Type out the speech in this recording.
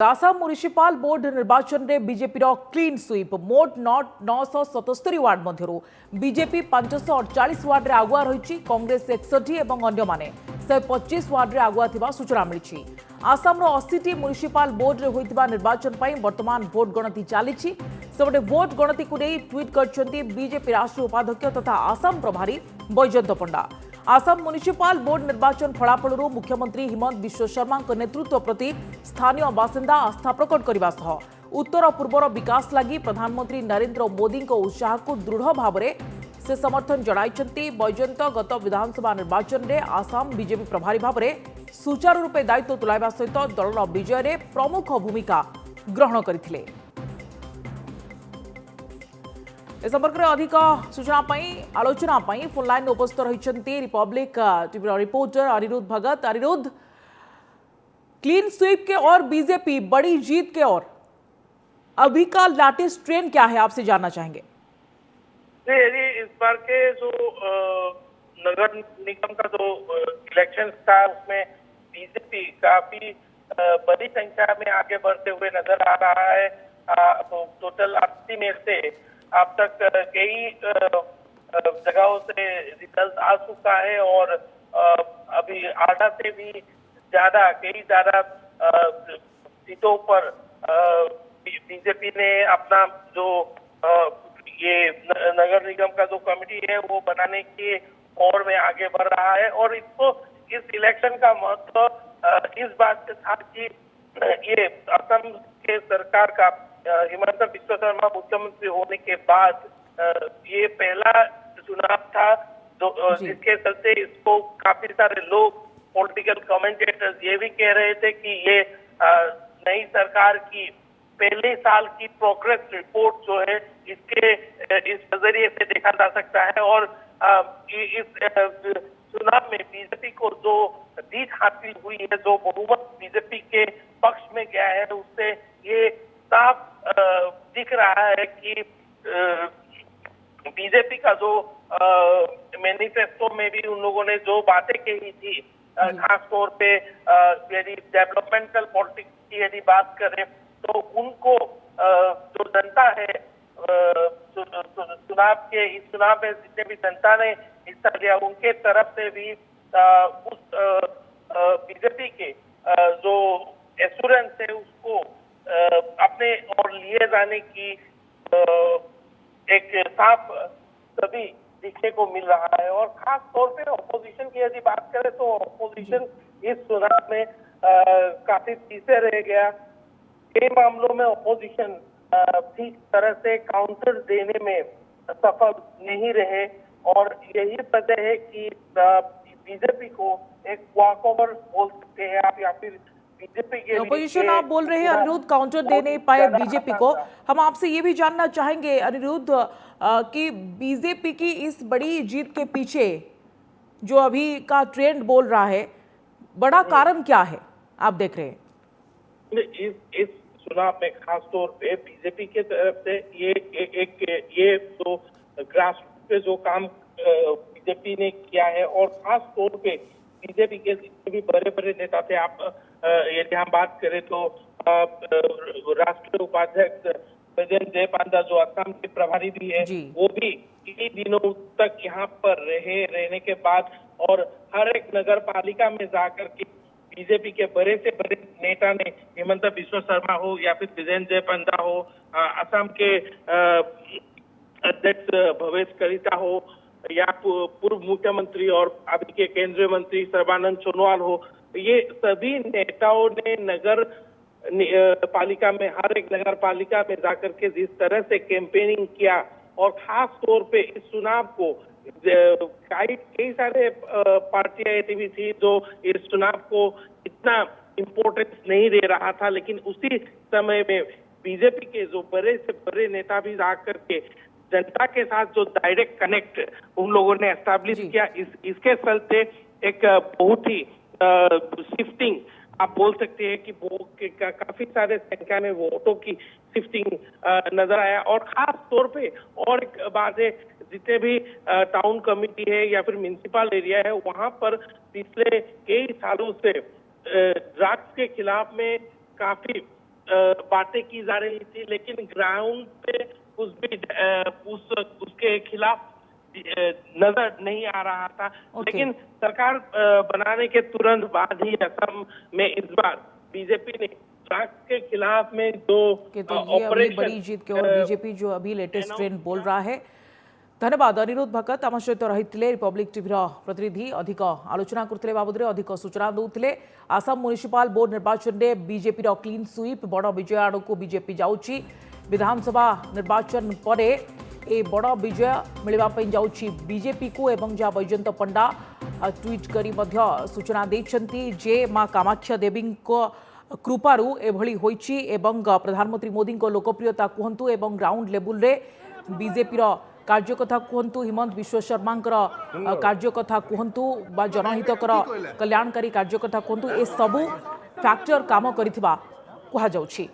Assam municipal board निर्वाचन में BJP clean sweep मोट 977 वार्ड मध्य बीजेपी 548 वार्ड रे आगुआ रही कांग्रेस 61 और अन्य माने 125 वार्ड रे आगुआ थिबा सूचना मिली। आसाम 80 म्युनिसिपाल बोर्ड रे होइतिबा निर्वाचन पई वर्तमान भोट गणति चली सेपटे भोट गणति को नहीं ट्वीट करछंती बीजेपी राष्ट्रीय उपाध्यक्ष तथा आसाम प्रभारी बैजयंत पंडा। आसाम म्युनिसिपाल बोर्ड निर्वाचन फलाफल मुख्यमंत्री हिमंत बिश्व शर्मा नेतृत्व प्रति स्थानीय बासिंदा आस्था प्रकट करने सह उत्तर पूर्वर विकास लगी प्रधानमंत्री नरेंद्र मोदी उत्साह को दृढ़ भाव से समर्थन जणाइछंती। बैजयंत गत विधानसभा निर्वाचन में आसाम बीजेपी प्रभारी भाव में सुचारू रूपे दायित्व तुलाइबा सहित दलर विजय में प्रमुख भूमिका ग्रहण करथिले। इस संपर्क में अधिक सूचना आलोचना फोन लाइन में उपस्थित रही रिपब्लिक टीवी रिपोर्टर अनिरुद्ध भगत। अनिरुद्ध, क्लीन स्वीप के और बीजेपी बड़ी जीत के और अभी का लेटेस्ट ट्रेंड क्या है, आपसे जानना चाहेंगे। इस बार के जो नगर निगम का जो इलेक्शन था उसमें बीजेपी काफी बड़ी संख्या में आगे बढ़ते हुए नजर आ रहा है। टोटल 80 में से अब तक कई जगहों से रिजल्ट आ चुका है और अभी आधा से भी कई ज्यादा सीटों पर बीजेपी ने अपना जो ये नगर निगम का जो कमेटी है वो बनाने की ओर में आगे बढ़ रहा है। और इसको इस इलेक्शन का महत्व इस बात के साथ कि ये असम के सरकार का हिमंत बिश्व शर्मा मुख्यमंत्री होने के बाद ये पहला चुनाव था जो जिसके चलते इसको काफी सारे लोग पॉलिटिकल कमेंटेटर्स ये भी कह रहे थे कि ये नई सरकार की पहले साल की प्रोग्रेस रिपोर्ट जो है इस नजरिए से देखा जा सकता है। और इस चुनाव में बीजेपी को जो जीत हासिल हुई है, जो बहुमत बीजेपी के पक्ष में गया है, उससे ये साफ दिख रहा है कि बीजेपी का जो मैनिफेस्टो में भी उन लोगों ने जो बातें कही थी, खास तौर पे यदि डेवलपमेंटल पॉलिटिक्स की यदि बात करें तो उनको जो जनता है इस चुनाव में जितने भी जनता ने हिस्सा लिया उनके तरफ से भी उस बीजेपी के जो एश्योरेंस है उसको अपने और लिए जाने की एक साफ छवि दिखने को मिल रहा है। और खास तौर पे ऑपोजिशन की यदि बात करें तो ऑपोजिशन इस चुनाव में काफी पीछे रह गया। कई मामलों में ऑपोजिशन ठीक तरह से काउंटर देने में सफल नहीं रहे और यही वजह है कि बीजेपी को एक वॉकओवर बोल सकते हैं आप, या फिर बीजेपी के ऑपोजिशन आप बोल रहे हैं अनिरुद्ध काउंटर दे नहीं पाए बीजेपी को। हम आपसे ये भी जानना चाहेंगे अनिरुद्ध कि बीजेपी की इस बड़ी जीत के पीछे जो अभी का ट्रेंड बोल रहा है, बड़ा कारण क्या है आप देख रहे हैं? इस चुनाव में खास तौर पे बीजेपी के तरफ से ये जो ग्रास पे जो काम बीजेपी ने किया है और खास तौर पे बीजेपी के जितने भी बड़े बड़े नेता थे, आप यदि हम बात करें तो राष्ट्रीय उपाध्यक्ष बैजयंत जय जो असम के प्रभारी भी है, वो भी कई दिनों तक यहाँ पर रहने के बाद और हर एक नगर पालिका में जाकर के बीजेपी के बड़े से बड़े नेता ने, हिमंत बिश्व शर्मा हो या फिर बैजयंत जय पंडा हो, असम के अध्यक्ष भवेश कलिता हो या पूर्व मुख्यमंत्री और अभी के केंद्रीय मंत्री सर्बानंद सोनोवाल हो, ये सभी नेताओं ने नगर पालिका में हर एक नगर पालिका में जाकर के जिस तरह से कैंपेनिंग किया और खास तौर पे इस चुनाव को कई सारे पार्टियां ऐसी भी थी जो इस चुनाव को इतना इम्पोर्टेंस नहीं दे रहा था, लेकिन उसी समय में बीजेपी के जो बड़े से बड़े नेता भी जाकर के जनता के साथ जो डायरेक्ट कनेक्ट उन लोगों ने एस्टैब्लिश किया, इसके चलते एक बहुत ही शिफ्टिंग आप बोल सकते हैं कि काफी सारे संख्या में वोटों की शिफ्टिंग नजर आया। और खास तौर पे और एक बात है, जितने भी टाउन कमिटी है या फिर म्युनिसिपल एरिया है, वहां पर पिछले कई सालों से ड्रग्स के खिलाफ में काफी बातें की जा रही थी, लेकिन ग्राउंड पे उसके खिलाफ नजर नहीं आ रहा था। लेकिन सरकार बनाने के तुरंत बाद ही असम में इस बार बीजेपी ने ड्रग्स के खिलाफ में जो कि तो ये अभी बड़ी जीत की ओर बीजेपी जो अभी लेटेस्ट ट्रेंड बोल रहा है। धन्यवाद अनिरुद्ध भगत आम सहित रही रिपब्लिक टीवी प्रतिनिधि अधिक आलोचना करते बाबद अधिक सूचना दूसरे। आसाम म्युनिसिपल बोर्ड निर्वाचन में बीजेपी क्लीन स्वीप बड़ विजय आड़ को बीजेपी जाऊँगी। विधानसभा निर्वाचन पर ए बड़ विजय मिलवाई जाऊँगी बीजेपी को एवं जहाँ बैजयंत पंडा ट्वीट करी सूचना देते जे माँ कामाख्या देवी कृपारू एभली होईची एवं प्रधानमंत्री मोदी को लोकप्रियता कहतु एवं ग्राउंड लेवल रे बीजेपी कार्यकथा कहतु हिमंत विश्व शर्मा कार्यकथा कहतु बा जनहितकर कल्याणकारी कार्यकथा कहतु ए सबू फैक्टर काम करिथिबा कहा जाउछि।